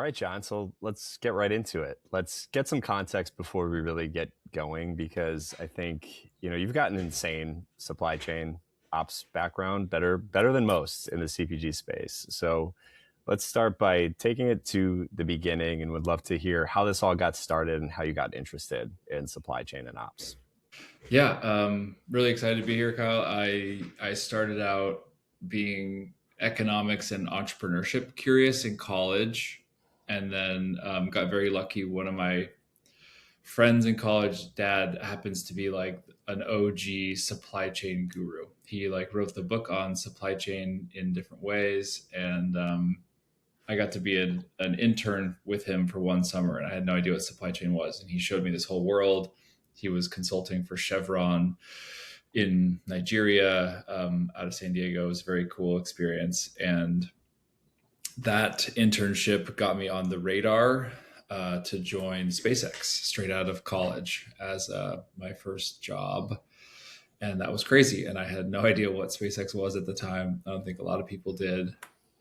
right, John. So let's get right into it. Let's get some context before we really get going, because I think, you've got an insane supply chain ops background, better than most in the CPG space. So let's start by taking it to the beginning, and would love to hear how this all got started and how you got interested in supply chain and ops. Yeah, really excited to be here, Kyle. I started out being economics and entrepreneurship curious in college, and then got very lucky. One of my friends in college, dad happens to be like an OG supply chain guru. He like wrote the book on supply chain in different ways, and I got to be an intern with him for one summer, and I had no idea what supply chain was. And he showed me this whole world. He was consulting for Chevron in Nigeria, out of San Diego. It was a very cool experience. And that internship got me on the radar to join SpaceX straight out of college as my first job. And that was crazy. And I had no idea what SpaceX was at the time. I don't think a lot of people did.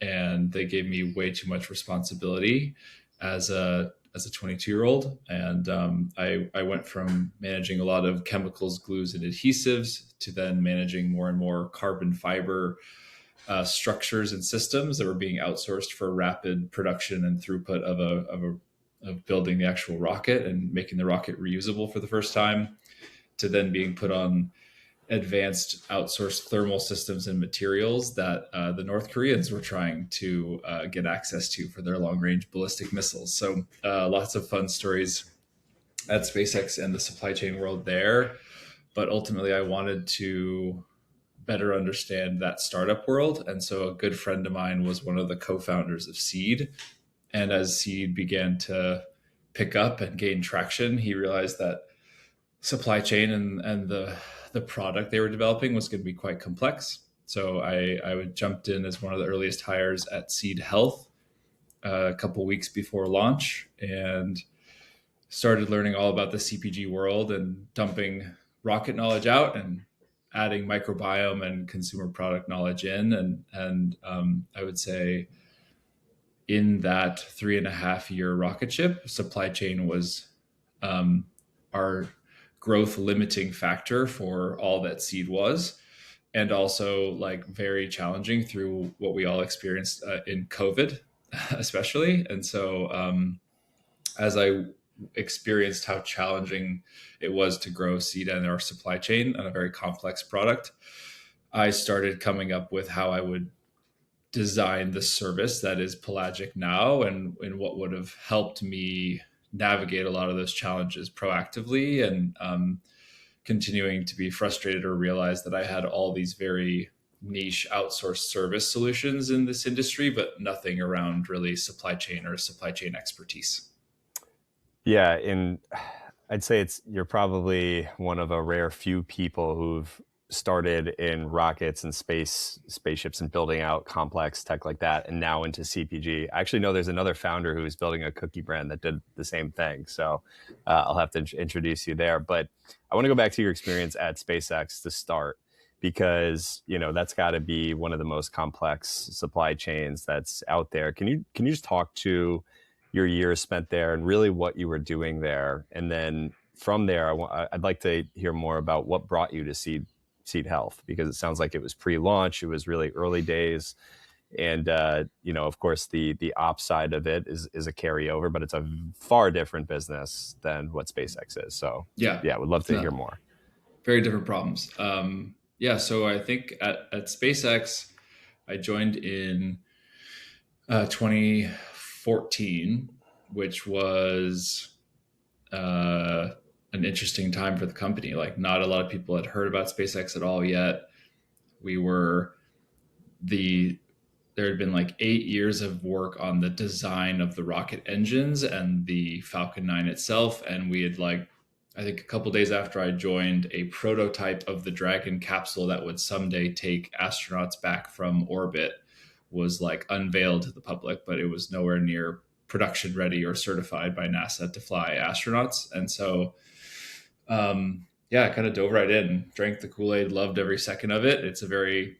And they gave me way too much responsibility as a 22-year-old. And I went from managing a lot of chemicals, glues, and adhesives to then managing more and more carbon fiber structures and systems that were being outsourced for rapid production and throughput of building the actual rocket and making the rocket reusable for the first time, to then being put on advanced outsourced thermal systems and materials that the North Koreans were trying to get access to for their long-range ballistic missiles. So lots of fun stories at SpaceX and the supply chain world there. But ultimately, I wanted to better understand that startup world. And so a good friend of mine was one of the co-founders of Seed. And as Seed began to pick up and gain traction, he realized that supply chain and the product they were developing was going to be quite complex. So I jumped in as one of the earliest hires at Seed Health a couple weeks before launch, and started learning all about the CPG world and dumping rocket knowledge out and adding microbiome and consumer product knowledge in. And I would say in that 3.5 year rocket ship, supply chain was our growth limiting factor for all that Seed was, and also like very challenging through what we all experienced in COVID, especially. And so as I experienced how challenging it was to grow Seed and our supply chain on a very complex product, I started coming up with how I would design the service that is Pelagic now, and what would have helped me navigate a lot of those challenges proactively, and continuing to be frustrated or realize that I had all these very niche outsourced service solutions in this industry, but nothing around really supply chain or supply chain expertise. Yeah, and I'd say you're probably one of a rare few people who've started in rockets and spaceships and building out complex tech like that, and now into CPG. I actually know there's another founder who's building a cookie brand that did the same thing. So I'll have to introduce you there. But I want to go back to your experience at SpaceX to start, because that's got to be one of the most complex supply chains that's out there. Can you just talk to your years spent there and really what you were doing there? And then from there, I'd like to hear more about what brought you to Seed Health, because it sounds like it was pre-launch. It was really early days. And, of course, the ops side of it is a carryover, but it's a far different business than what SpaceX is. So, Yeah, would love to hear more. Very different problems. So I think at SpaceX, I joined in 2014, which was an interesting time for the company. Like, not a lot of people had heard about SpaceX at all yet. There had been like 8 years of work on the design of the rocket engines and the Falcon 9 itself. And we had I think a couple days after I joined, a prototype of the Dragon capsule that would someday take astronauts back from orbit was unveiled to the public, but it was nowhere near production ready or certified by NASA to fly astronauts. And so, I kind of dove right in, drank the Kool-Aid, loved every second of it. It's a very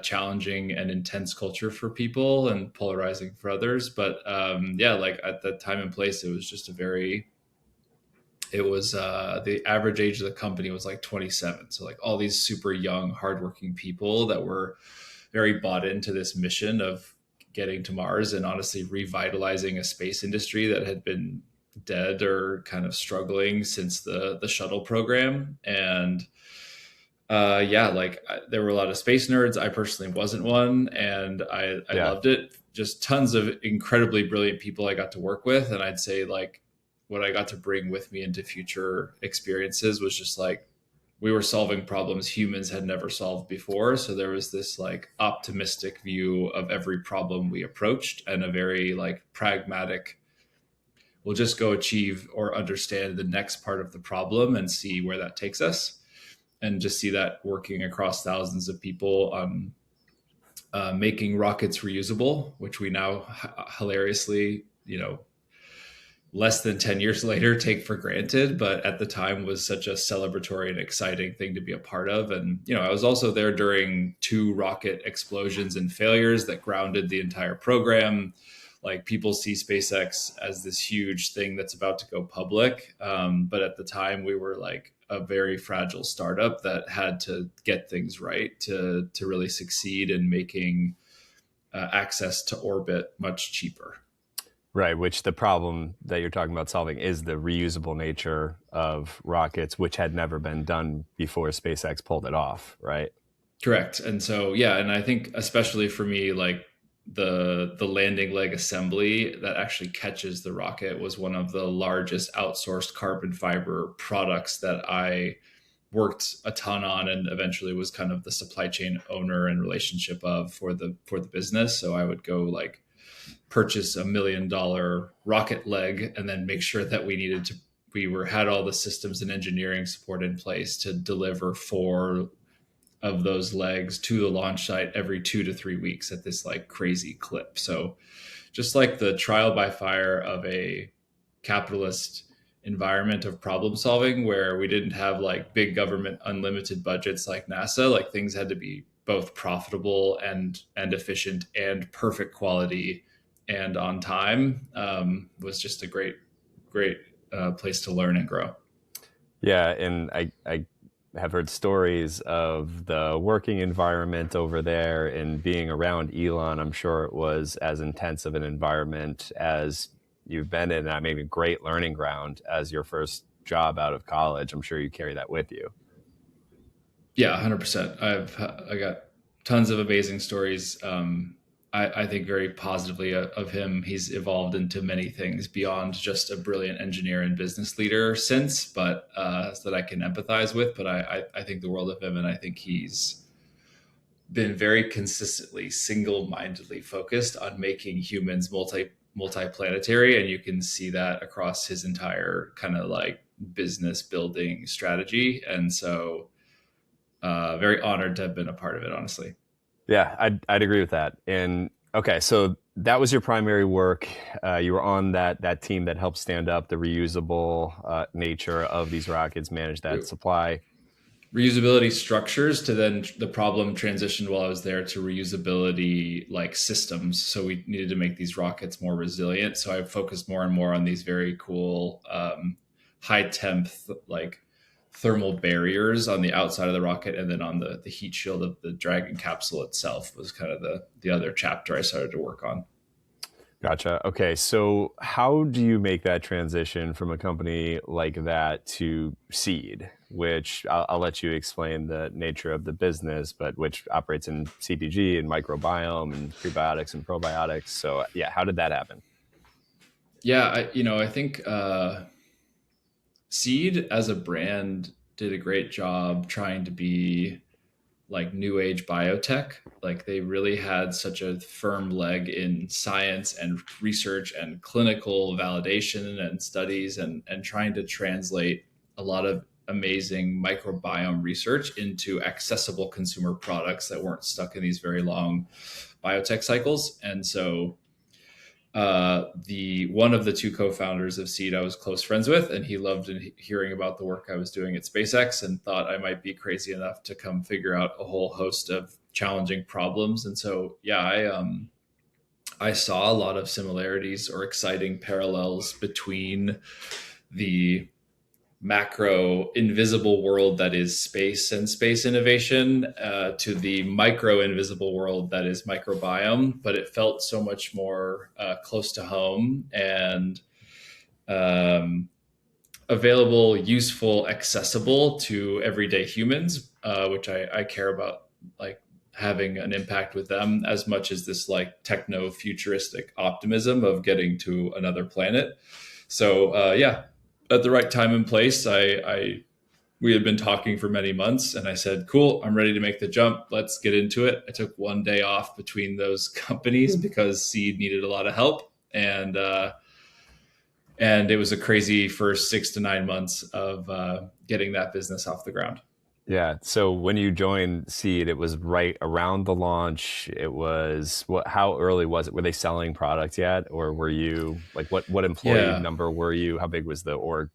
challenging and intense culture for people and polarizing for others. But yeah, like at the time and place, it was just the average age of the company was like 27. So like all these super young, hardworking people that were very bought into this mission of getting to Mars and honestly revitalizing a space industry that had been dead or kind of struggling since the shuttle program. And yeah, like there were a lot of space nerds. I personally wasn't one, and I Yeah. loved it. Just tons of incredibly brilliant people I got to work with, and I'd say like what I got to bring with me into future experiences was just like we were solving problems humans had never solved before. So there was this like optimistic view of every problem we approached, and a very like pragmatic, we'll just go achieve or understand the next part of the problem and see where that takes us, and just see that working across thousands of people on making rockets reusable, which we now hilariously, less than 10 years later take for granted, but at the time was such a celebratory and exciting thing to be a part of. And I was also there during 2 rocket explosions and failures that grounded the entire program. Like people see SpaceX as this huge thing that's about to go public, but at the time we were like a very fragile startup that had to get things right to really succeed in making access to orbit much cheaper. Right, which the problem that you're talking about solving is the reusable nature of rockets, which had never been done before SpaceX pulled it off, right? Correct. And so, yeah, and I think especially for me, like the landing leg assembly that actually catches the rocket was one of the largest outsourced carbon fiber products that I worked a ton on, and eventually was kind of the supply chain owner and relationship of for the business. So I would go like purchase $1 million rocket leg and then make sure that had all the systems and engineering support in place to deliver 4 of those legs to the launch site every 2 to 3 weeks at this like crazy clip. So just like the trial by fire of a capitalist environment of problem solving, where we didn't have like big government unlimited budgets like NASA, like things had to be both profitable and efficient and perfect quality and on time, was just a great place to learn and grow. Yeah, and I have heard stories of the working environment over there and being around Elon. I'm sure it was as intense of an environment as you've been in. I mean, a great learning ground as your first job out of college. I'm sure you carry that with you. Yeah, 100%. I got tons of amazing stories. I think very positively of him. He's evolved into many things beyond just a brilliant engineer and business leader since, but that I can empathize with. But I think the world of him, and I think he's been very consistently single-mindedly focused on making humans multi-planetary, and you can see that across his entire kind of like business building strategy. And so very honored to have been a part of it, honestly. Yeah, I'd agree with that. And okay, so that was your primary work. You were on that team that helped stand up the reusable nature of these rockets, manage that supply. Reusability structures, to then the problem transitioned while I was there to reusability like systems. So we needed to make these rockets more resilient. So I focused more and more on these very cool high temp like thermal barriers on the outside of the rocket, and then on the heat shield of the Dragon capsule itself was kind of the other chapter I started to work on. Gotcha. Okay, so how do you make that transition from a company like that to Seed, which I'll let you explain the nature of the business, but which operates in CPG and microbiome and prebiotics and probiotics. So yeah, how did that happen? Yeah, I think Seed as a brand did a great job trying to be like new age biotech. Like they really had such a firm leg in science and research and clinical validation and studies, and trying to translate a lot of amazing microbiome research into accessible consumer products that weren't stuck in these very long biotech cycles. And so The one of the two co-founders of Seed I was close friends with, and he loved hearing about the work I was doing at SpaceX and thought I might be crazy enough to come figure out a whole host of challenging problems. And so, yeah, I saw a lot of similarities or exciting parallels between the macro invisible world that is space and space innovation to the micro invisible world that is microbiome, but it felt so much more close to home and um, available, useful, accessible to everyday humans, which I care about, like having an impact with them as much as this like techno futuristic optimism of getting to another planet. So yeah, at the right time and place, I we had been talking for many months, and I said, "Cool, I'm ready to make the jump. Let's get into it." I took one day off between those companies because Seed needed a lot of help, and it was a crazy first 6 to 9 months of getting that business off the ground. Yeah. So when you joined Seed, it was right around the launch. It was what? How early was it? Were they selling products yet, or were you like what employee Yeah, number were you? How big was the org?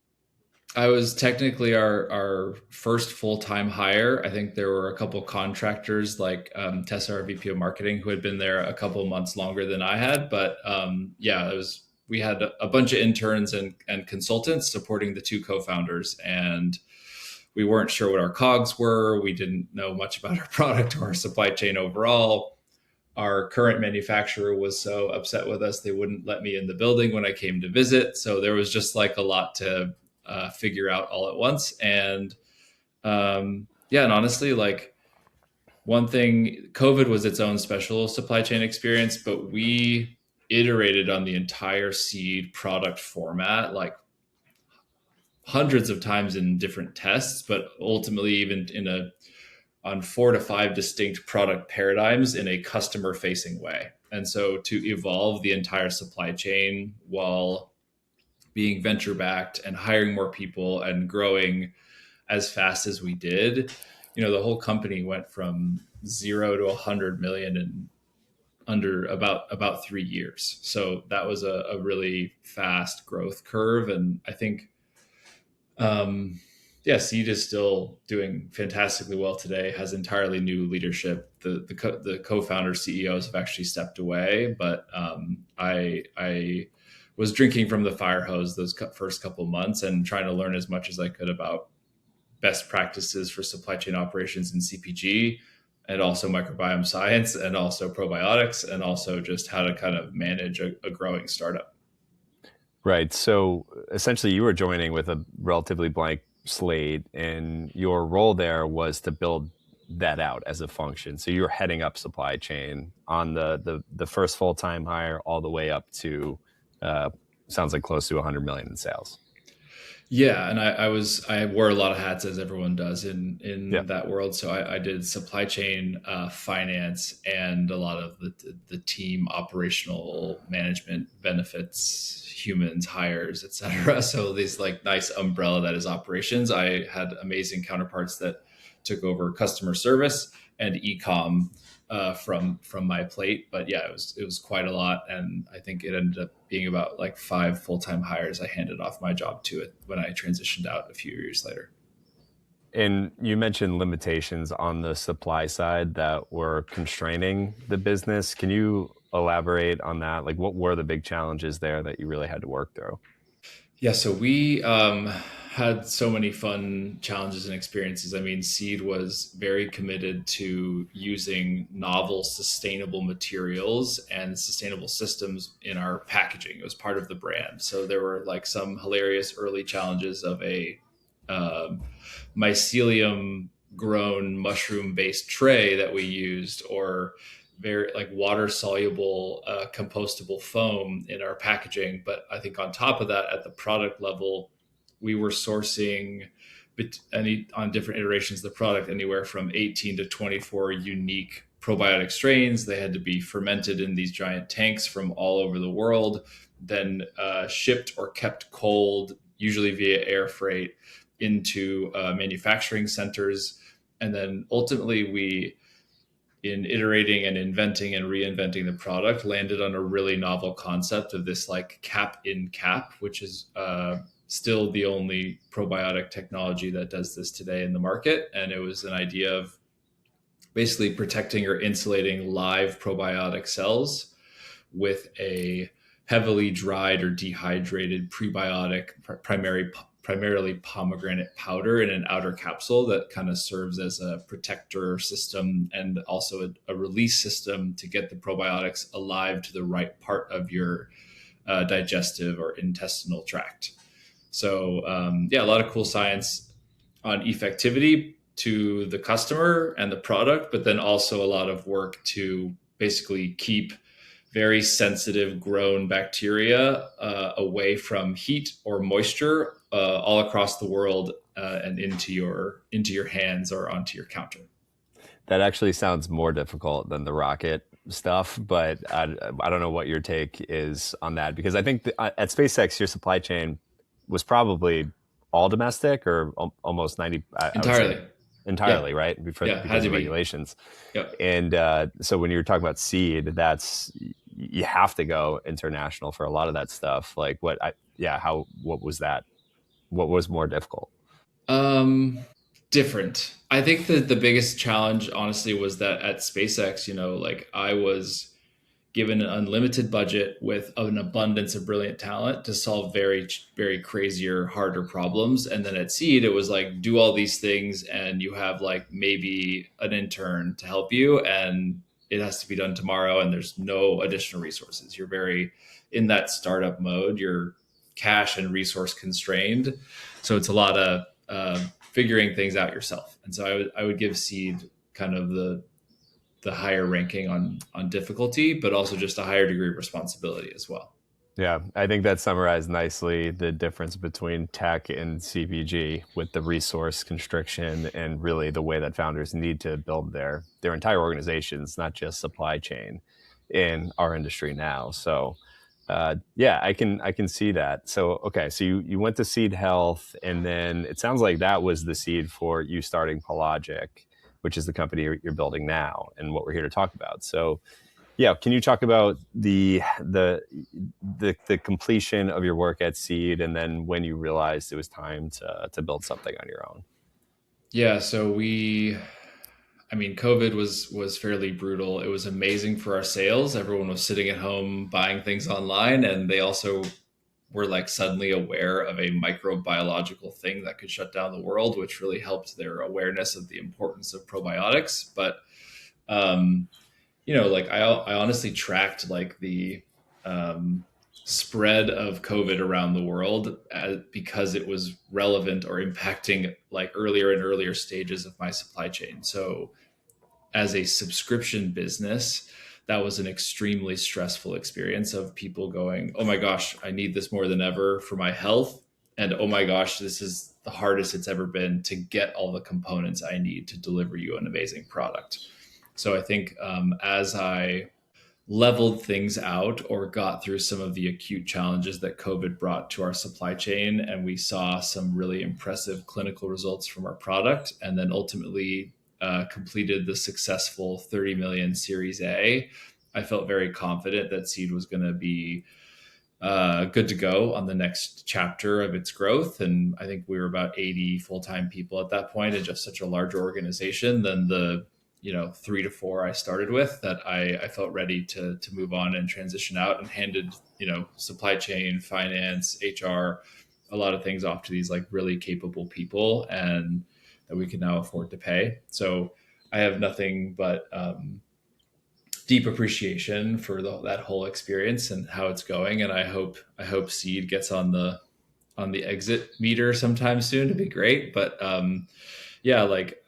I was technically our first full time hire. I think there were a couple contractors like Tessa, our VP of marketing, who had been there a couple months longer than I had. But yeah, it was we had a bunch of interns and consultants supporting the two co-founders, and we weren't sure what our cogs were. We didn't know much about our product or our supply chain overall. Our current manufacturer was so upset with us, they wouldn't let me in the building when I came to visit. So there was just like a lot to figure out all at once. And yeah, and honestly, like one thing, COVID was its own special supply chain experience, but we iterated on the entire Seed product format like hundreds of times in different tests, but ultimately even in a on 4 to 5 distinct product paradigms in a customer facing way. And so to evolve the entire supply chain while being venture backed and hiring more people and growing as fast as we did, the whole company went from 0 to 100 million in under about 3 years. So that was a really fast growth curve. And I think um, yeah, Seed is still doing fantastically well today. Has entirely new leadership. The co-founder CEOs have actually stepped away, but I was drinking from the fire hose those first couple of months and trying to learn as much as I could about best practices for supply chain operations in CPG, and also microbiome science, and also probiotics, and also just how to kind of manage a growing startup. Right. So essentially, you were joining with a relatively blank slate, and your role there was to build that out as a function. So you were heading up supply chain on the first full time hire all the way up to uh, sounds like close to 100 million in sales. Yeah, and I wore a lot of hats as everyone does Yeah. in that world. So I did supply chain, finance, and a lot of the team operational management, benefits, humans, hires, etc. So this like nice umbrella that is operations. I had amazing counterparts that took over customer service and ecom from my plate. But yeah, it was quite a lot, and I think it ended up being about like 5 full-time hires. I handed off my job to it when I transitioned out a few years later. And you mentioned limitations on the supply side that were constraining the business. Can you elaborate on that? Like, what were the big challenges there that you really had to work through? Yeah, so we had so many fun challenges and experiences. I mean, Seed was very committed to using novel, sustainable materials and sustainable systems in our packaging. It was part of the brand. So there were like some hilarious early challenges of a um mycelium grown mushroom based tray that we used, or very like water soluble compostable foam in our packaging. But I think on top of that, at the product level, we were sourcing on different iterations of the product anywhere from 18 to 24 unique probiotic strains. They had to be fermented in these giant tanks from all over the world, then shipped or kept cold, usually via air freight, into manufacturing centers. And then ultimately, we in iterating and inventing and reinventing the product, landed on a really novel concept of this like cap in cap, which is still the only probiotic technology that does this today in the market. And it was an idea of basically protecting or insulating live probiotic cells with a heavily dried or dehydrated prebiotic, primarily pomegranate powder in an outer capsule that kind of serves as a protector system and also a release system to get the probiotics alive to the right part of your digestive or intestinal tract. So yeah, a lot of cool science on effectivity to the customer and the product, but then also a lot of work to basically keep very sensitive grown bacteria away from heat or moisture all across the world and into your hands or onto your counter. That actually sounds more difficult than the rocket stuff, but I don't know what your take is on that, because I think at SpaceX, your supply chain was probably all domestic or almost 90, I would Entirely. say entirely, Yeah. right? Yeah. Had Because to of be. regulations. Yep. And so when you're talking about seed, you have to go international for a lot of that stuff. Like what was that? What was more difficult? Um, Different. I think that the biggest challenge, honestly, was that at SpaceX, like I was given an unlimited budget with an abundance of brilliant talent to solve very, very crazier, harder problems. And then at Seed, it was like, do all these things, and you have like maybe an intern to help you, and it has to be done tomorrow, and there's no additional resources. You're very in that startup mode. You're cash and resource constrained. So it's a lot of figuring things out yourself. And so I would give Seed kind of the higher ranking on difficulty, but also just a higher degree of responsibility as well. Yeah, I think that summarized nicely the difference between tech and CPG, with the resource constriction and really the way that founders need to build their entire organizations, not just supply chain, in our industry now. So yeah, I can see that. So okay, so you went to Seed Health, and then it sounds like that was the seed for you starting Pelagic, which is the company you're building now, and what we're here to talk about. So yeah, can you talk about the completion of your work at Seed, and then when you realized it was time to build something on your own? Yeah, so COVID was fairly brutal. It was amazing for our sales. Everyone was sitting at home buying things online, and they also were like suddenly aware of a microbiological thing that could shut down the world, which really helped their awareness of the importance of probiotics. But um, like I honestly tracked like the spread of COVID around the world because it was relevant or impacting like earlier and earlier stages of my supply chain. So as a subscription business, that was an extremely stressful experience of people going, oh my gosh, I need this more than ever for my health. And oh my gosh, this is the hardest it's ever been to get all the components I need to deliver you an amazing product. So I think as I leveled things out or got through some of the acute challenges that COVID brought to our supply chain, and we saw some really impressive clinical results from our product, and then ultimately completed the successful 30 million Series A, I felt very confident that Seed was going to be good to go on the next chapter of its growth. And I think we were about 80 full-time people at that point, and just such a larger organization than the 3 to 4 I started with, that I felt ready to move on and transition out, and handed supply chain, finance, HR, a lot of things off to these like really capable people, and that we can now afford to pay. So I have nothing but deep appreciation for that whole experience and how it's going. And I hope Seed gets on the exit meter sometime soon to be great. But yeah, like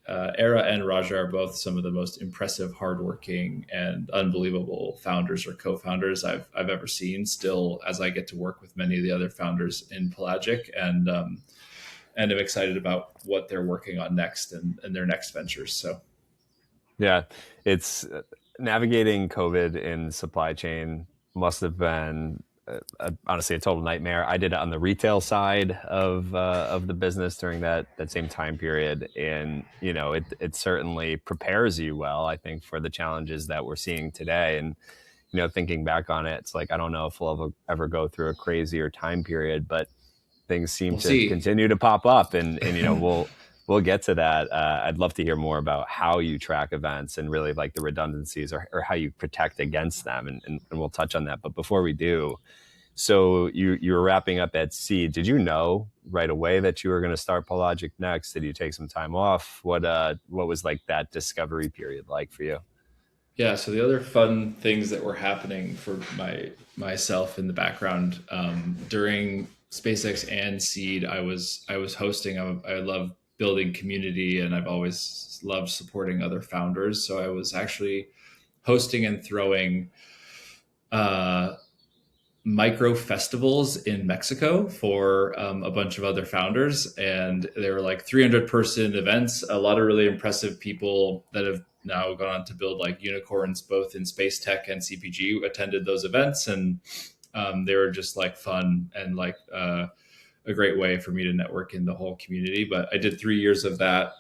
Era and Raja are both some of the most impressive, hardworking, and unbelievable founders or co-founders I've ever seen. Still, as I get to work with many of the other founders in Pelagic, and I'm excited about what they're working on next and their next ventures. So Yeah, it's navigating COVID in supply chain must have been honestly a total nightmare. I did it on the retail side of the business during that same time period, and it certainly prepares you well, I think, for the challenges that we're seeing today. And thinking back on it, it's like I don't know if we'll ever go through a crazier time period, but things seem We'll to see. continue to pop up, and we'll get to that. I'd love to hear more about how you track events and really like the redundancies, or how you protect against them, and we'll touch on that. But before we do, so you were wrapping up at Seed. Did you know right away that you were going to start Pelagic next? Did you take some time off? What was like that discovery period like for you? Yeah, so the other fun things that were happening for myself in the background during SpaceX and Seed, I was hosting. I love building community, and I've always loved supporting other founders. So I was actually hosting and throwing uh, micro festivals in Mexico for a bunch of other founders. And they were like 300-person events, a lot of really impressive people that have now gone on to build like unicorns, both in space tech and CPG, attended those events. And they were just like fun and like a great way for me to network in the whole community. But I did 3 years of that.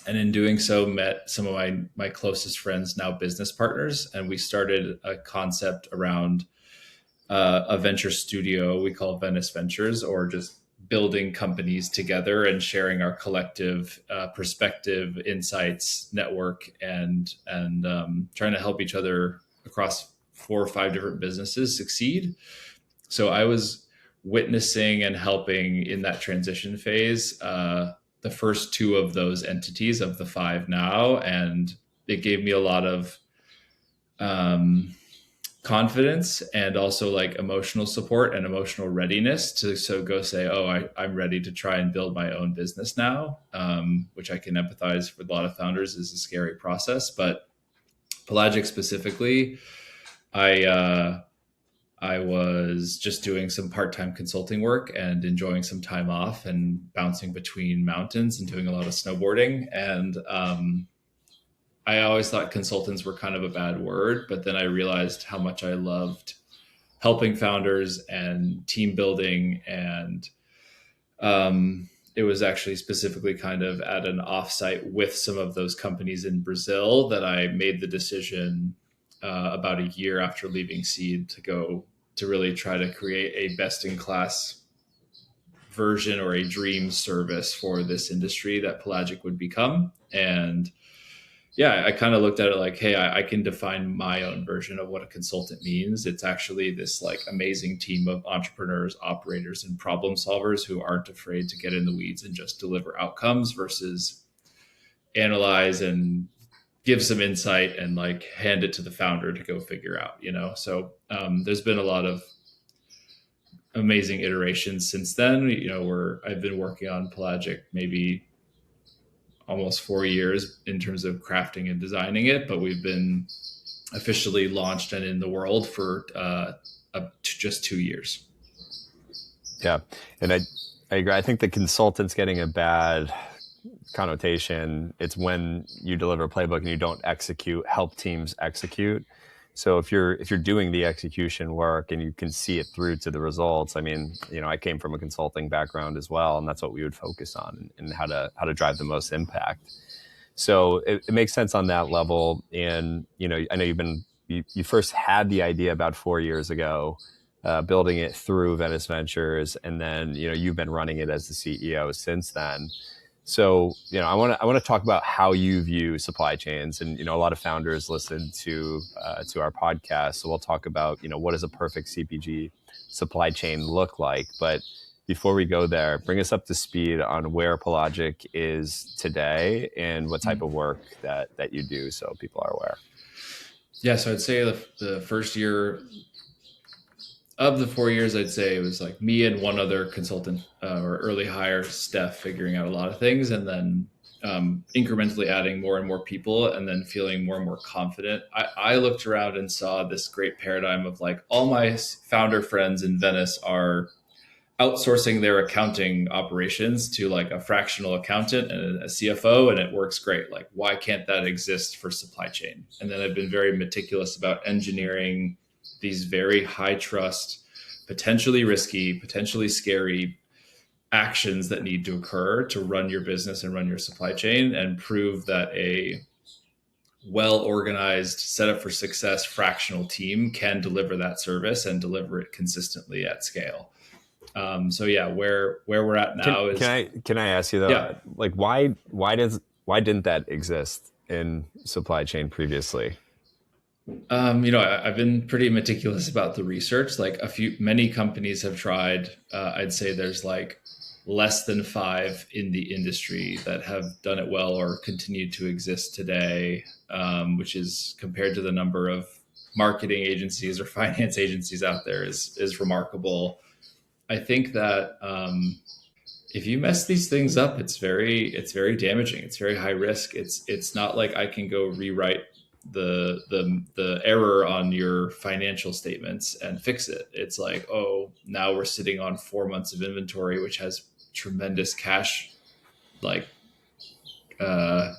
And in doing so, met some of my closest friends, now business partners. And we started a concept around a venture studio we call Venice Ventures, or just building companies together and sharing our collective perspective, insights, network, and trying to help each other across 4 or 5 different businesses succeed. So I was witnessing and helping in that transition phase, the first two of those entities of the five now, and it gave me a lot of um, confidence and also like emotional support and emotional readiness to go say, oh, I'm ready to try and build my own business now, which I can empathize with a lot of founders is a scary process. But Pelagic specifically, I was just doing some part-time consulting work and enjoying some time off and bouncing between mountains and doing a lot of snowboarding. And I always thought consultants were kind of a bad word, but then I realized how much I loved helping founders and team building. And it was actually specifically kind of at an offsite with some of those companies in Brazil that I made the decision about a year after leaving Seed to go to really try to create a best in class version or a dream service for this industry that Pelagic would become. And yeah, I kind of looked at it like, hey, I can define my own version of what a consultant means. It's actually this like amazing team of entrepreneurs, operators, and problem solvers who aren't afraid to get in the weeds and just deliver outcomes versus analyze and give some insight and like hand it to the founder to go figure out, So there's been a lot of amazing iterations since then. I've been working on Pelagic maybe almost 4 years in terms of crafting and designing it, but we've been officially launched and in the world for just 2 years. Yeah, and I agree. I think the consultant's getting a bad connotation. It's when you deliver a playbook and you don't help teams execute. So if you're doing the execution work and you can see it through to the results, I mean, I came from a consulting background as well, and that's what we would focus on, and how to drive the most impact. So it makes sense on that level. And I know you first had the idea about 4 years ago, building it through Venice Ventures, and then you've been running it as the CEO since then. So, I want to talk about how you view supply chains, and a lot of founders listen to our podcast. So we'll talk about what does a perfect CPG supply chain look like. But before we go there, bring us up to speed on where Pelagic is today and what type of work that you do, so people are aware. Yeah, so I'd say the first year of the 4 years, I'd say it was like me and one other consultant or early hire, Steph, figuring out a lot of things, and then incrementally adding more and more people, and then feeling more and more confident. I looked around and saw this great paradigm of like all my founder friends in Venice are outsourcing their accounting operations to like a fractional accountant and a CFO, and it works great. Like, why can't that exist for supply chain? And then I've been very meticulous about engineering these very high trust potentially risky, potentially scary actions that need to occur to run your business and run your supply chain, and prove that a well organized, set up for success fractional team can deliver that service and deliver it consistently at scale. So yeah, where we're at Can now can is I ask you though, yeah. like why didn't that exist in supply chain previously? I've been pretty meticulous about the research. Like many companies have tried. I'd say there's like less than five in the industry that have done it well or continue to exist today, which is compared to the number of marketing agencies or finance agencies out there is remarkable. I think that if you mess these things up, it's very damaging. It's very high risk. It's not like I can go rewrite the error on your financial statements and fix it. It's like, oh, now we're sitting on 4 months of inventory, which has tremendous cash like uh,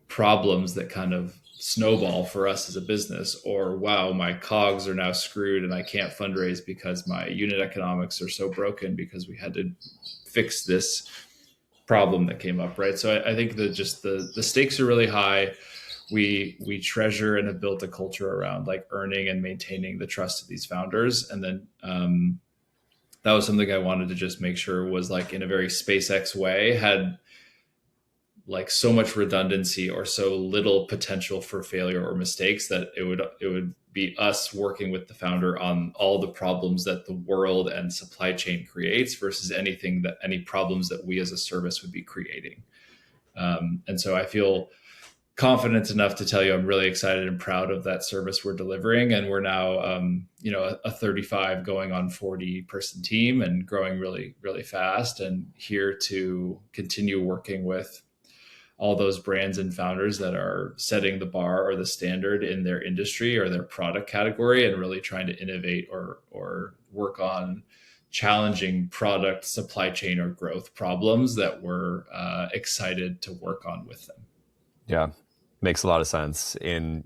problems that kind of snowball for us as a business. Or wow, my cogs are now screwed and I can't fundraise because my unit economics are so broken because we had to fix this problem that came up, right? So I think that just the stakes are really high. We treasure and have built a culture around like earning and maintaining the trust of these founders. And then that was something I wanted to just make sure was like in a very SpaceX way, had like so much redundancy or so little potential for failure or mistakes that it would be us working with the founder on all the problems that the world and supply chain creates versus any problems that we as a service would be creating. And so I feel confident enough to tell you I'm really excited and proud of that service we're delivering. And we're now, a 35 going on 40 person team and growing really, really fast, and here to continue working with all those brands and founders that are setting the bar or the standard in their industry or their product category, and really trying to innovate or work on challenging product supply chain or growth problems that we're excited to work on with them. Yeah, makes a lot of sense. And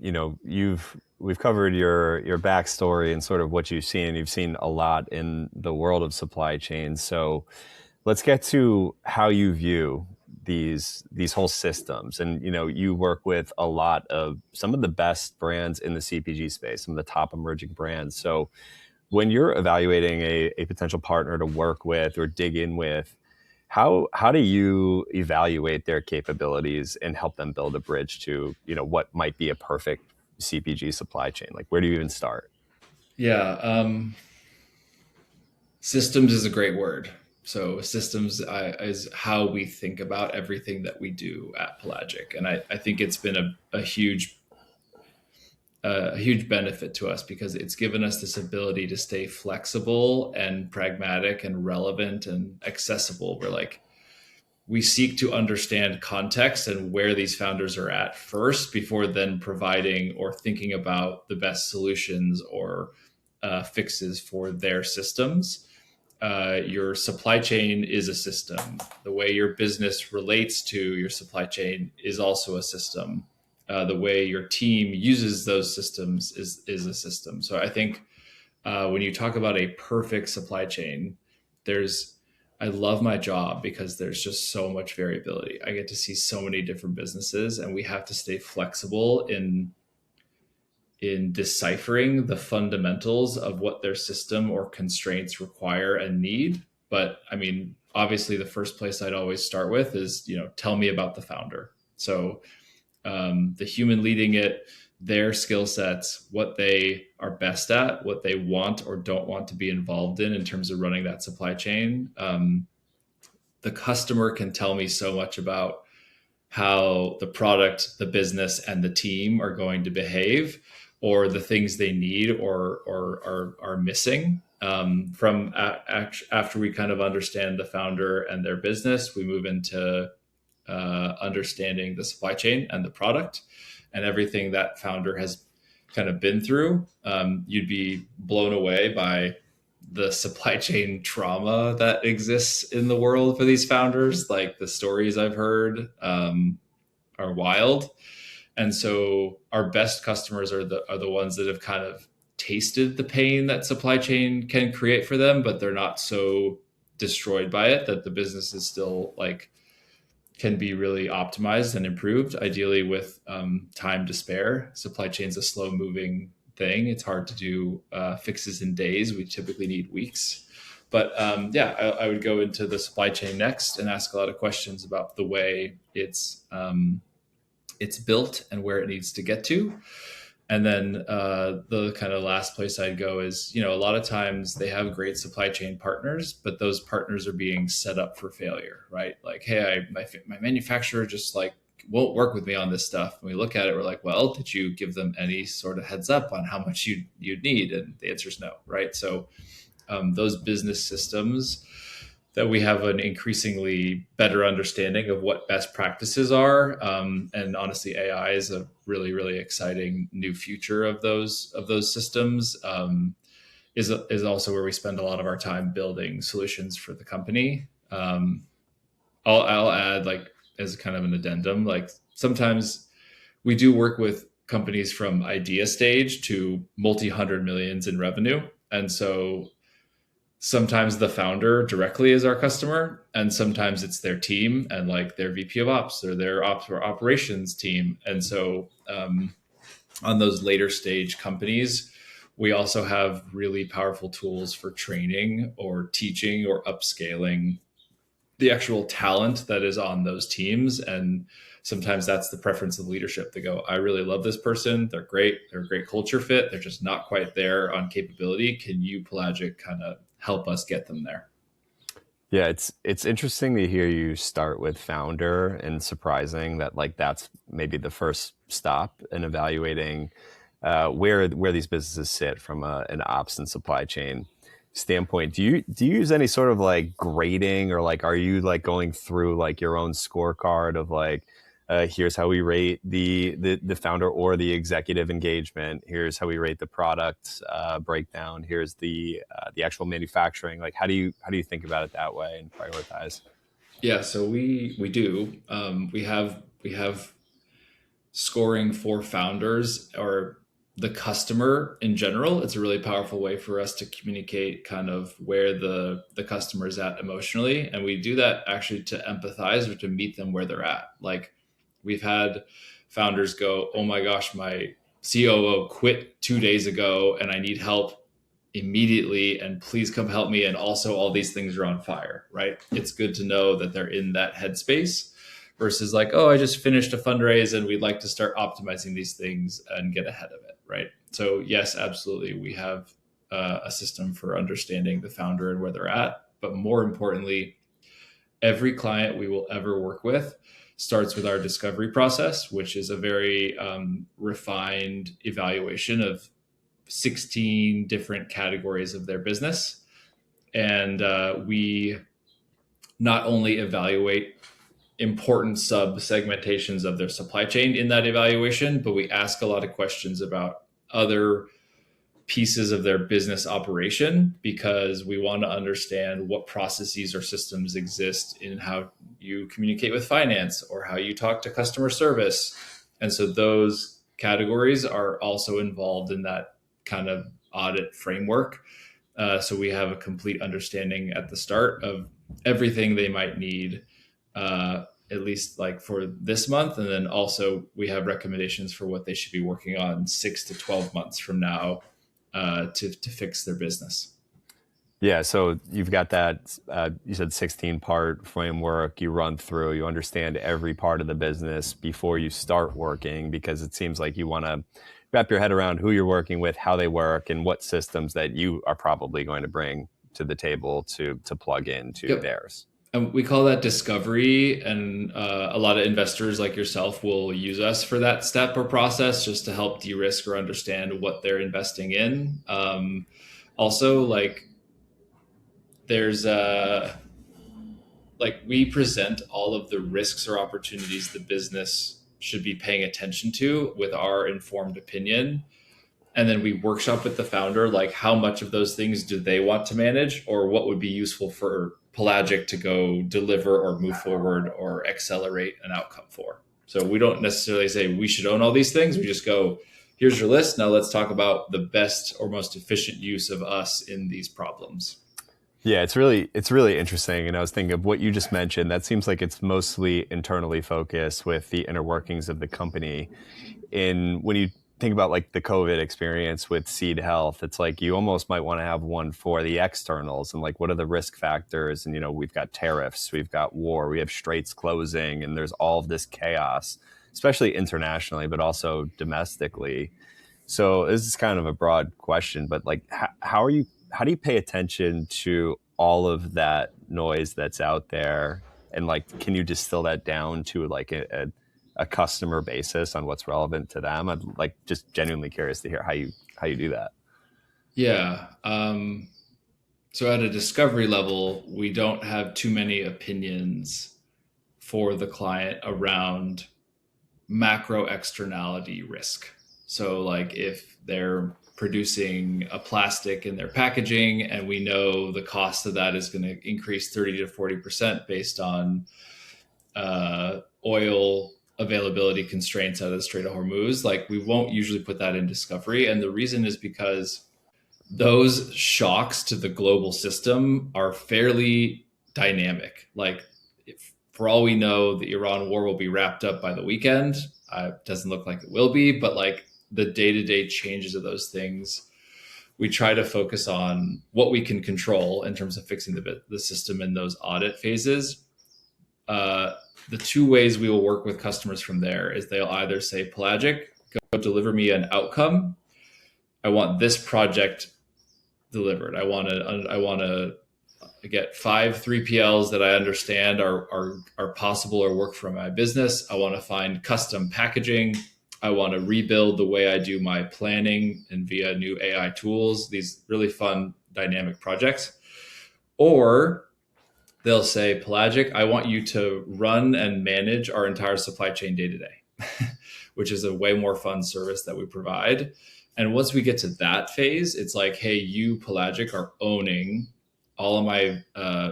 we've covered your backstory and sort of what you've seen. You've seen a lot in the world of supply chain. So let's get to how you view these whole systems. And you work with a lot of some of the best brands in the CPG space, some of the top emerging brands. So when you're evaluating a potential partner to work with or dig in with, how do you evaluate their capabilities and help them build a bridge to what might be a perfect CPG supply chain? Like, where do you even start? Yeah. Systems is a great word. So systems is how we think about everything that we do at Pelagic. And I think it's been a huge benefit to us because it's given us this ability to stay flexible and pragmatic and relevant and accessible. We seek to understand context and where these founders are at first before then providing or thinking about the best solutions or fixes for their systems. Your supply chain is a system. The way your business relates to your supply chain is also a system. The way your team uses those systems is a system. So I think when you talk about a perfect supply chain, I love my job because there's just so much variability. I get to see so many different businesses, and we have to stay flexible in deciphering the fundamentals of what their system or constraints require and need. But I mean, obviously the first place I'd always start with is, tell me about the founder. So the human leading it, their skill sets, what they are best at, what they want or don't want to be involved in terms of running that supply chain. The customer can tell me so much about how the product, the business, and the team are going to behave, or the things they need or are missing. After we kind of understand the founder and their business, we move into understanding the supply chain and the product and everything that founder has kind of been through. You'd be blown away by the supply chain trauma that exists in the world for these founders. Like the stories I've heard are wild. And so our best customers are the ones that have kind of tasted the pain that supply chain can create for them, but they're not so destroyed by it that the business is still like can be really optimized and improved, ideally with time to spare. Supply chain's a slow moving thing. It's hard to do fixes in days. We typically need weeks. But I would go into the supply chain next and ask a lot of questions about the way it's built and where it needs to get to. And then the kind of last place I'd go is, a lot of times they have great supply chain partners, but those partners are being set up for failure, right? Like, hey, my manufacturer just like won't work with me on this stuff. And we look at it, we're like, well, did you give them any sort of heads up on how much you'd need? And the answer is no, right? So those business systems that we have an increasingly better understanding of what best practices are. And honestly, AI is a really, really exciting new future of those systems. Is also where we spend a lot of our time building solutions for the company. I'll add, like, as kind of an addendum, like sometimes we do work with companies from idea stage to multi-hundred millions in revenue. And so sometimes the founder directly is our customer, and sometimes it's their team and like their VP of ops or their ops or operations team. And so on those later stage companies, we also have really powerful tools for training or teaching or upscaling the actual talent that is on those teams. And sometimes that's the preference of leadership. They go, I really love this person. They're great. They're a great culture fit. They're just not quite there on capability. Can you, Pelagic, kind of help us get them there? Yeah, it's interesting to hear you start with founder, and surprising that like that's maybe the first stop in evaluating where these businesses sit from an ops and supply chain standpoint. Do you use any sort of like grading, or like are you like going through like your own scorecard of like here's how we rate the founder or the executive engagement, here's how we rate the product breakdown, here's the actual manufacturing? Like how do you think about it that way and prioritize? Yeah, so we do. We have scoring for founders or the customer in general. It's a really powerful way for us to communicate kind of where the customer is at emotionally. And we do that actually to empathize or to meet them where they're at. Like, we've had founders go, oh my gosh, my COO quit 2 days ago and I need help immediately, and please come help me. And also all these things are on fire, right? It's good to know that they're in that headspace versus like, oh, I just finished a fundraise and we'd like to start optimizing these things and get ahead of it, right? So yes, absolutely. We have a system for understanding the founder and where they're at. But more importantly, every client we will ever work with starts with our discovery process, which is a very refined evaluation of 16 different categories of their business. And we not only evaluate important sub segmentations of their supply chain in that evaluation, but we ask a lot of questions about other pieces of their business operation, because we want to understand what processes or systems exist in how you communicate with finance or how you talk to customer service. And so those categories are also involved in that kind of audit framework. So we have a complete understanding at the start of everything they might need, at least like for this month. And then also we have recommendations for what they should be working on 6 to 12 months from now to fix their business. Yeah, so you've got that, you said 16-part framework you run through. You understand every part of the business before you start working, because it seems like you want to wrap your head around who you're working with, how they work, and what systems that you are probably going to bring to the table to plug into theirs. And we call that discovery, and a lot of investors like yourself will use us for that step or process just to help de-risk or understand what they're investing in. Also, like, there's like, we present all of the risks or opportunities the business should be paying attention to with our informed opinion. And then we workshop with the founder, like, how much of those things do they want to manage, or what would be useful for Pelagic to go deliver or move forward or accelerate an outcome for. So we don't necessarily say we should own all these things. We just go, here's your list. Now let's talk about the best or most efficient use of us in these problems. Yeah, it's really interesting. And I was thinking of what you just mentioned. That seems like it's mostly internally focused with the inner workings of the company. In when you think about like the COVID experience with seed health, it's like you almost might want to have one for the externals and like what are the risk factors? And we've got tariffs, we've got war, we have straits closing, and there's all of this chaos, especially internationally, but also domestically. So this is kind of a broad question, but like, how do you pay attention to all of that noise that's out there? And like, can you distill that down to like a customer basis on what's relevant to them? I'm like just genuinely curious to hear how you do that. Yeah. So at a discovery level, we don't have too many opinions for the client around macro externality risk. So like if they're producing a plastic in their packaging and we know the cost of that is going to increase 30 to 40% based on oil availability constraints out of the Strait of Hormuz, like we won't usually put that in discovery. And the reason is because those shocks to the global system are fairly dynamic. Like, if, for all we know, the Iran war will be wrapped up by the weekend. Doesn't look like it will be, but like the day-to-day changes of those things, we try to focus on what we can control in terms of fixing the system in those audit phases. The two ways we will work with customers from there is they'll either say, Pelagic, go deliver me an outcome. I want this project delivered. I want to get 5 3PLs that I understand are possible or work for my business. I want to find custom packaging. I want to rebuild the way I do my planning and via new AI tools, these really fun dynamic projects. Or they'll say, Pelagic, I want you to run and manage our entire supply chain day to day, which is a way more fun service that we provide. And once we get to that phase, it's like, hey, you, Pelagic, are owning all of my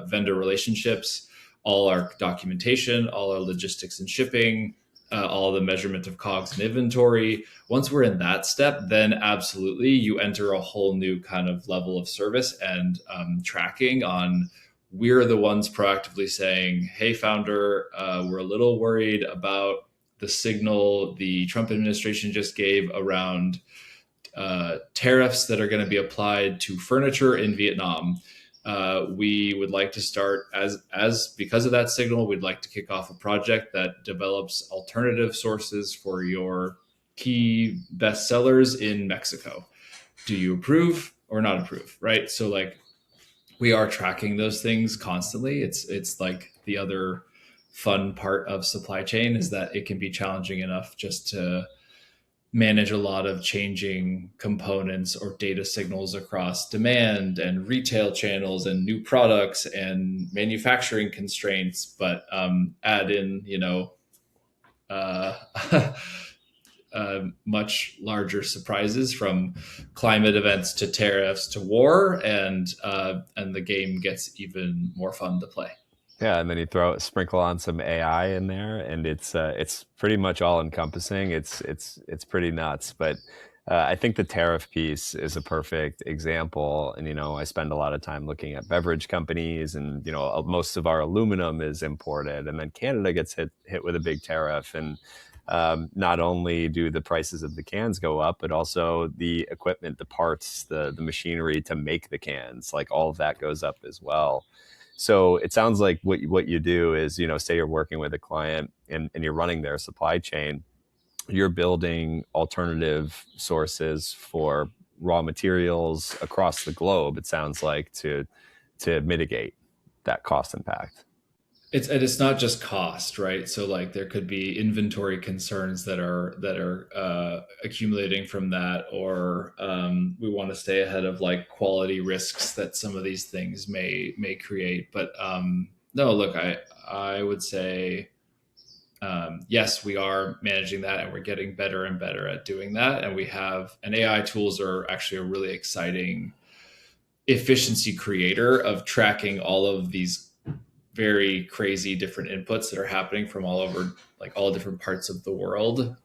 vendor relationships, all our documentation, all our logistics and shipping, all the measurement of COGS and inventory. Once we're in that step, then absolutely you enter a whole new kind of level of service and tracking on. We're the ones proactively saying, hey, founder, we're a little worried about the signal the Trump administration just gave around tariffs that are going to be applied to furniture in Vietnam. We would like to start as because of that signal, we'd like to kick off a project that develops alternative sources for your key bestsellers in Mexico. Do you approve or not approve? Right. So like we are tracking those things constantly. It's like the other fun part of supply chain is that it can be challenging enough just to manage a lot of changing components or data signals across demand and retail channels and new products and manufacturing constraints, but add in, uh, much larger surprises from climate events to tariffs to war, and the game gets even more fun to play. Yeah, and then you sprinkle on some AI in there, and it's pretty much all encompassing. It's pretty nuts. But I think the tariff piece is a perfect example. And I spend a lot of time looking at beverage companies, and most of our aluminum is imported, and then Canada gets hit with a big tariff, and not only do the prices of the cans go up, but also the equipment, the parts, the machinery to make the cans, like all of that goes up as well. So it sounds like what you do is, say you're working with a client and you're running their supply chain, you're building alternative sources for raw materials across the globe, it sounds like, to mitigate that cost impact. It's not just cost, right? So like there could be inventory concerns that are accumulating from that, or we want to stay ahead of like quality risks that some of these things may create. But no, look, I would say yes, we are managing that, and we're getting better and better at doing that. And AI tools are actually a really exciting efficiency creator of tracking all of these very crazy different inputs that are happening from all over, like all different parts of the world.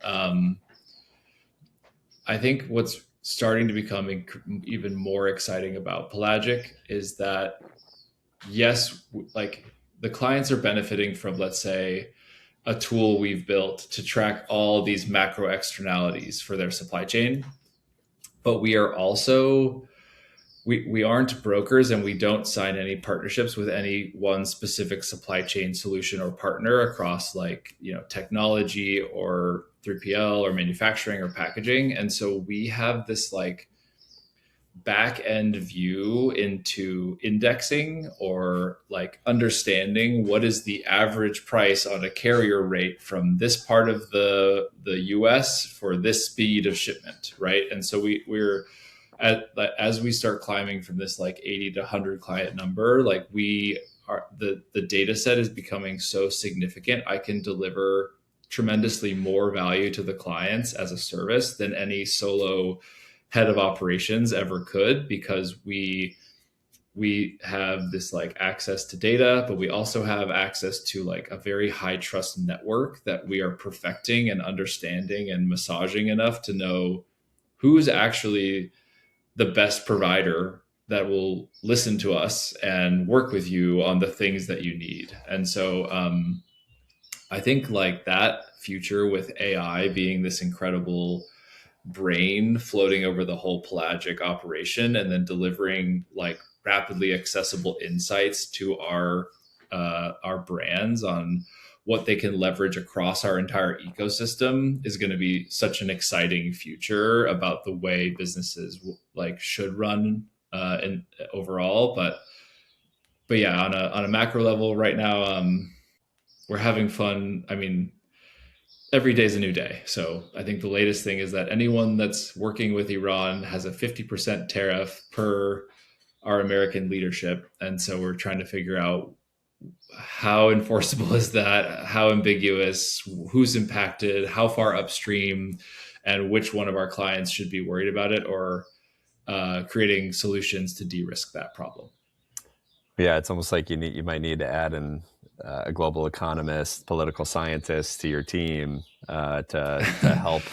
I think what's starting to become even more exciting about Pelagic is that, yes, like the clients are benefiting from, let's say, a tool we've built to track all these macro externalities for their supply chain. But we are also, we aren't brokers, and we don't sign any partnerships with any one specific supply chain solution or partner across, like, technology or 3PL or manufacturing or packaging. And so we have this like back end view into indexing, or like understanding what is the average price on a carrier rate from this part of the US for this speed of shipment, right? And so we're as we start climbing from this like 80 to 100 client number, like we are, the data set is becoming so significant. I can deliver tremendously more value to the clients as a service than any solo head of operations ever could, because we have this like access to data, but we also have access to like a very high trust network that we are perfecting and understanding and massaging enough to know who's actually the best provider that will listen to us and work with you on the things that you need. And so I think like that future with AI being this incredible brain floating over the whole pelagic operation, and then delivering like rapidly accessible insights to our brands on what they can leverage across our entire ecosystem, is going to be such an exciting future about the way businesses like should run in overall. But yeah, on a macro level right now, we're having fun. I mean, every day is a new day. So I think the latest thing is that anyone that's working with Iran has a 50% tariff per our American leadership. And so we're trying to figure out how enforceable is that, how ambiguous, who's impacted, how far upstream, and which one of our clients should be worried about it, or creating solutions to de-risk that problem. Yeah, it's almost like you might need to add in a global economist, political scientist to your team to help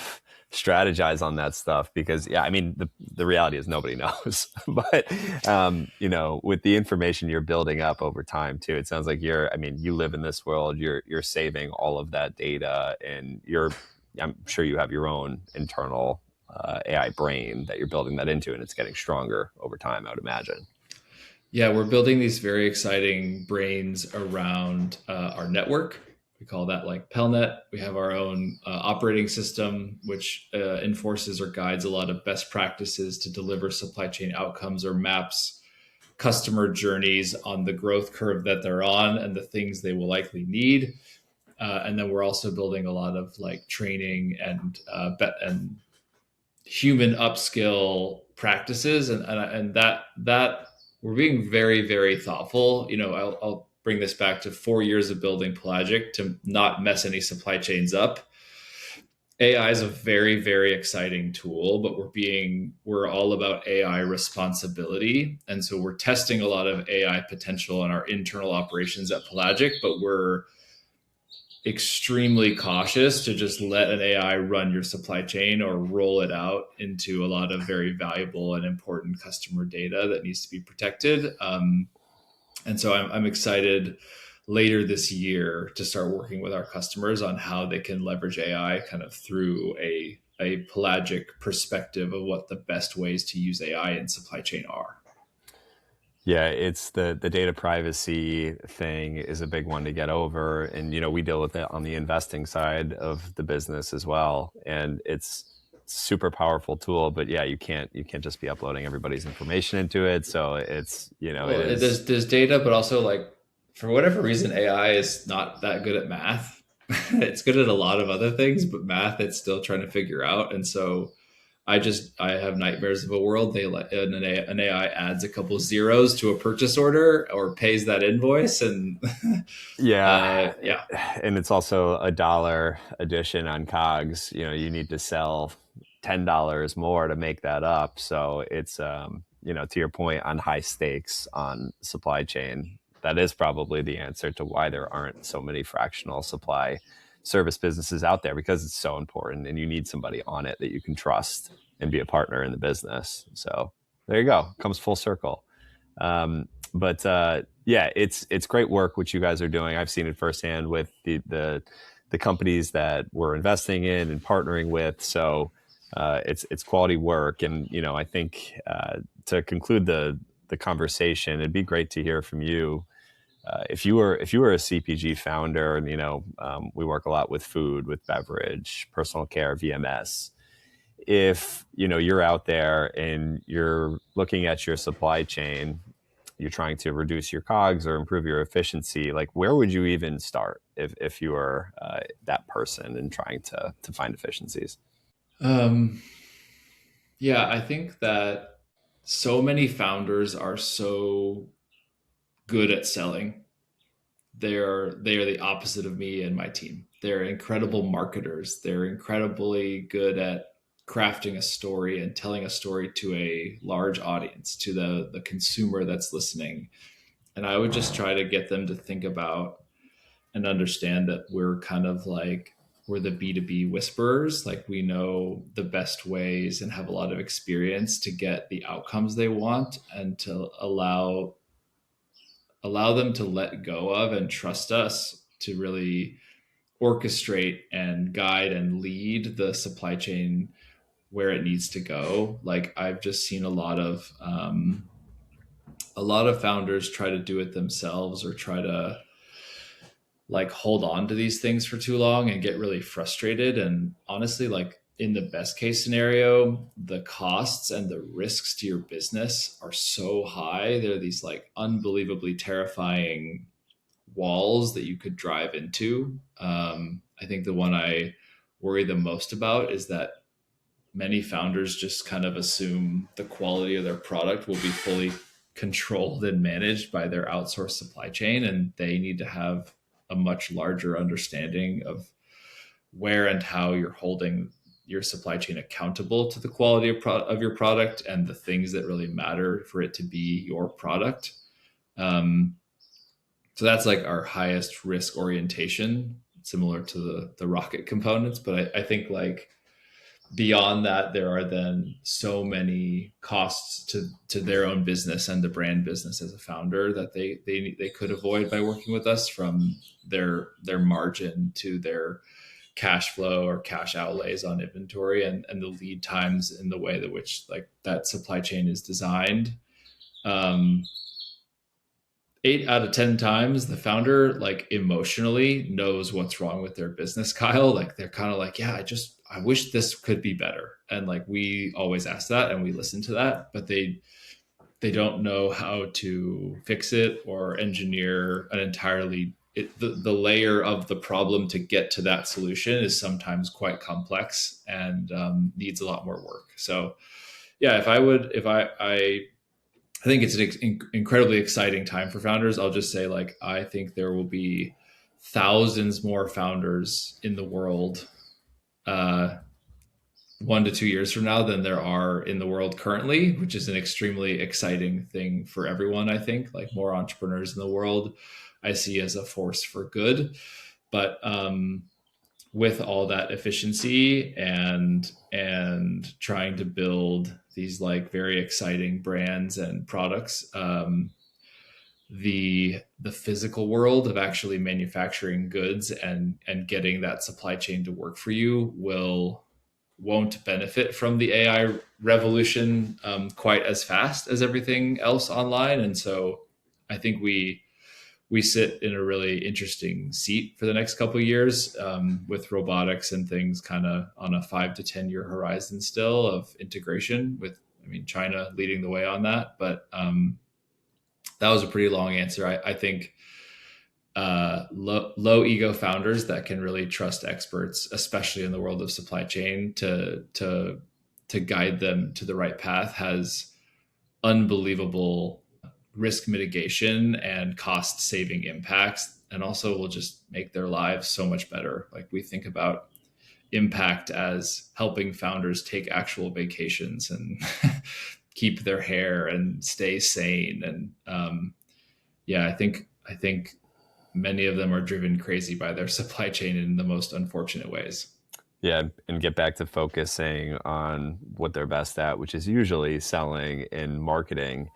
strategize on that stuff. Because yeah, I mean the reality is nobody knows, but with the information you're building up over time too, it sounds like you live in this world. You're saving all of that data, and I'm sure you have your own internal AI brain that you're building that into, and it's getting stronger over time, I would imagine. Yeah, we're building these very exciting brains around our network. We call that like PellNet. We have our own operating system, which enforces or guides a lot of best practices to deliver supply chain outcomes, or maps customer journeys on the growth curve that they're on and the things they will likely need. And then we're also building a lot of like training and human upskill practices, and that we're being very, very thoughtful. I'll bring this back to 4 years of building Pelagic to not mess any supply chains up. AI is a very, very exciting tool, but we're all about AI responsibility. And so we're testing a lot of AI potential in our internal operations at Pelagic, but we're extremely cautious to just let an AI run your supply chain or roll it out into a lot of very valuable and important customer data that needs to be protected. And so I'm excited later this year to start working with our customers on how they can leverage AI kind of through a pelagic perspective of what the best ways to use AI in supply chain are. Yeah, it's the data privacy thing is a big one to get over, and we deal with it on the investing side of the business as well, and it's super powerful tool. But yeah, you can't just be uploading everybody's information into it. So it's Well, it is. there's data, but also like for whatever reason, AI is not that good at math. It's good at a lot of other things, but math it's still trying to figure out. And so I have nightmares of a world an AI adds a couple zeros to a purchase order or pays that invoice, and Yeah, yeah. and it's also a dollar addition on COGS. You need to sell $10 more to make that up. So it's to your point on high stakes on supply chain, that is probably the answer to why there aren't so many fractional supply service businesses out there, because it's so important, and you need somebody on it that you can trust and be a partner in the business. So there you go, comes full circle. But yeah, it's great work which you guys are doing. I've seen it firsthand with the companies that we're investing in and partnering with. So it's quality work. And I think to conclude the conversation, it'd be great to hear from you. If you were a CPG founder, and we work a lot with food, with beverage, personal care, VMS. If you're out there and you're looking at your supply chain, you're trying to reduce your COGS or improve your efficiency, like where would you even start if you were that person and trying to find efficiencies? Um, yeah, I think that so many founders are so good at selling. They are the opposite of me and my team. They're incredible marketers. They're incredibly good at crafting a story and telling a story to a large audience, to the consumer that's listening. And I would just try to get them to think about and understand that we're kind of like, we're the B2B whisperers. Like, we know the best ways and have a lot of experience to get the outcomes they want, and to allow them to let go of and trust us to really orchestrate and guide and lead the supply chain where it needs to go. Like, I've just seen a lot of founders try to do it themselves, or try to like hold on to these things for too long and get really frustrated. And honestly, like, in the best case scenario, the costs and the risks to your business are so high. They're these like unbelievably terrifying walls that you could drive into. I think the one I worry the most about is that many founders just kind of assume the quality of their product will be fully controlled and managed by their outsourced supply chain, and they need to have a much larger understanding of where and how you're holding your supply chain accountable to the quality of your product and the things that really matter for it to be your product. Um, so that's like our highest risk orientation, similar to the rocket components. But I think like beyond that, there are then so many costs to their own business and the brand business as a founder that they could avoid by working with us, from their margin to their cash flow or cash outlays on inventory, and the lead times in the way that which like that supply chain is designed. Um, 8 out of 10 times the founder like emotionally knows what's wrong with their business, Kyle. Like, they're kind of like, yeah, I wish this could be better. And like, we always ask that and we listen to that, but they don't know how to fix it or engineer an entirely the layer of the problem to get to that solution is sometimes quite complex and needs a lot more work. So yeah, I think it's an incredibly exciting time for founders. I'll just say, like, I think there will be thousands more founders in the world uh, 1 to 2 years from now than there are in the world currently, which is an extremely exciting thing for everyone. I think like more entrepreneurs in the world, I see as a force for good. But with all that efficiency and trying to build these like very exciting brands and products, the physical world of actually manufacturing goods and getting that supply chain to work for you won't benefit from the AI revolution quite as fast as everything else online. And so I think we sit in a really interesting seat for the next couple of years, with robotics and things kind of on a 5 to 10 year horizon still of integration with, I mean, China leading the way on that. But that was a pretty long answer. I think low ego founders that can really trust experts, especially in the world of supply chain, to guide them to the right path, has unbelievable risk mitigation and cost saving impacts, and also will just make their lives so much better. Like, we think about impact as helping founders take actual vacations and keep their hair and stay sane. And yeah, I think many of them are driven crazy by their supply chain in the most unfortunate ways. Yeah, and get back to focusing on what they're best at, which is usually selling and marketing.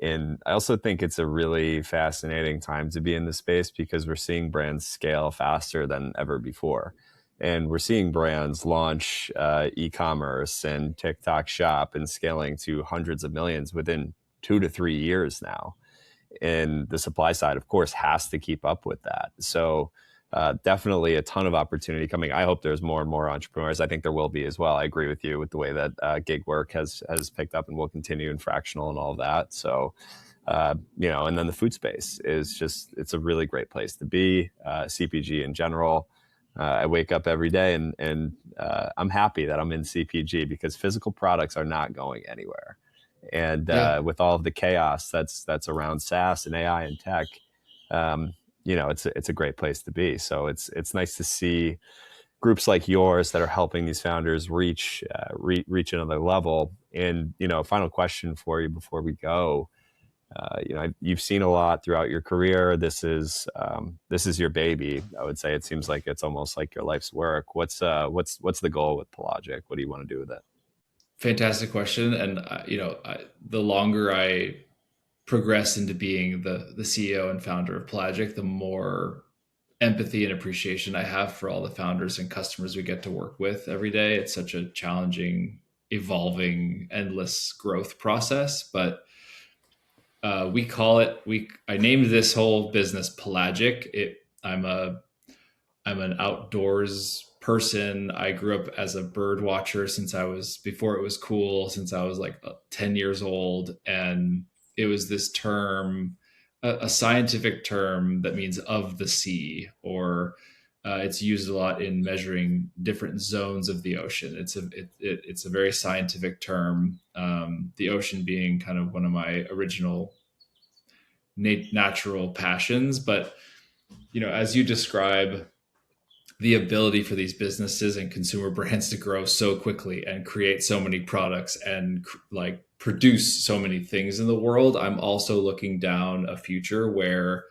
And I also think it's a really fascinating time to be in the space because we're seeing brands scale faster than ever before. And we're seeing brands launch e-commerce and TikTok shop and scaling to hundreds of millions within 2 to 3 years now. And the supply side, of course, has to keep up with that. So definitely a ton of opportunity coming. I hope there's more and more entrepreneurs. I think there will be as well. I agree with you with the way that gig work has picked up and will continue in fractional and all of that. So, and then the food space is just, it's a really great place to be. CPG in general. I wake up every day and I'm happy that I'm in CPG because physical products are not going anywhere. And Yeah. with all of the chaos that's around SaaS and AI and tech, it's a great place to be. So it's nice to see groups like yours that are helping these founders reach another level. And final question for you before we go. You've seen a lot throughout your career. This is your baby. I would say it seems like it's almost like your life's work. What's the goal with Pelagic? What do you want to do with it? Fantastic question. And the longer I progress into being the CEO and founder of Pelagic, the more empathy and appreciation I have for all the founders and customers we get to work with every day. It's such a challenging, evolving, endless growth process. But we call it. I named this whole business Pelagic. I'm an outdoors person. I grew up as a bird watcher before it was cool, since I was like 10 years old. And it was this term, a scientific term that means of the sea, or it's used a lot in measuring different zones of the ocean. It's a very scientific term. The ocean being kind of one of my original natural passions. But as you describe, the ability for these businesses and consumer brands to grow so quickly and create so many products and like produce so many things in the world, I'm also looking down a future where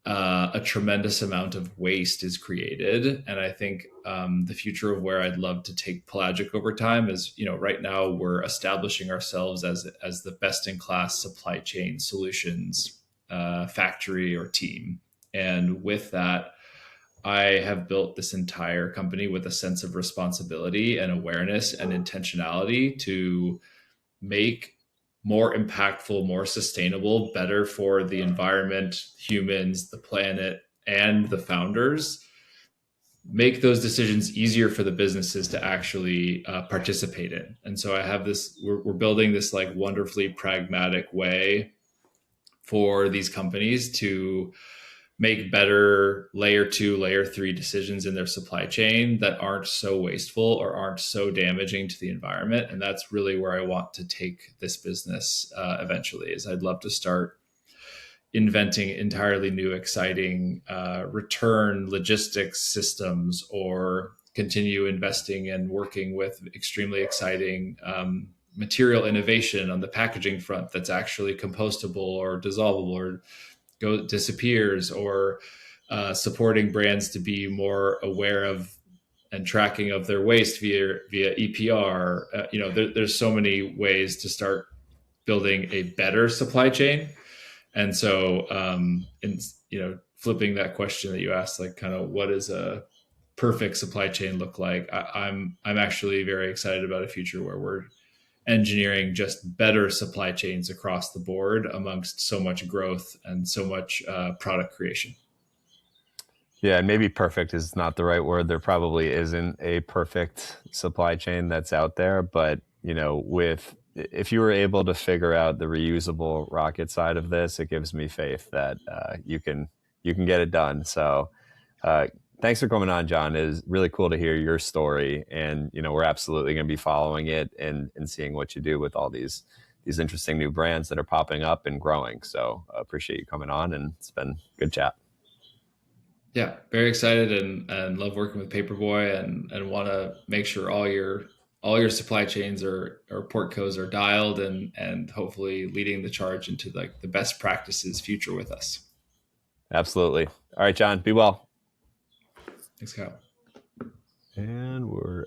a tremendous amount of waste is created. And I think the future of where I'd love to take Pelagic over time is, right now we're establishing ourselves as the best in class supply chain solutions factory or team. And with that, I have built this entire company with a sense of responsibility and awareness and intentionality to make more impactful, more sustainable, better for the environment, humans, the planet, and the founders. Make those decisions easier for the businesses to actually participate in. And so I have this, we're building this like wonderfully pragmatic way for these companies to make better layer 2, layer 3 decisions in their supply chain that aren't so wasteful or aren't so damaging to the environment. And that's really where I want to take this business eventually. Is I'd love to start inventing entirely new, exciting return logistics systems, or continue investing and working with extremely exciting material innovation on the packaging front that's actually compostable or dissolvable or disappears, or supporting brands to be more aware of and tracking of their waste via EPR. There's so many ways to start building a better supply chain. And so, flipping that question that you asked, like kind of what does a perfect supply chain look like? I'm actually very excited about a future where we're engineering just better supply chains across the board amongst so much growth and so much product creation. Yeah, and maybe perfect is not the right word. There probably isn't a perfect supply chain that's out there, but if you were able to figure out the reusable rocket side of this, it gives me faith that you can get it done. So, thanks for coming on, John. It is really cool to hear your story, and we're absolutely going to be following it and seeing what you do with all these interesting new brands that are popping up and growing. So, I appreciate you coming on, and it's been a good chat. Yeah, very excited and love working with Paperboy, and want to make sure all your supply chains or port codes are dialed, and hopefully leading the charge into like the best practices future with us. Absolutely. All right, John, be well. Thanks, Kyle. And we're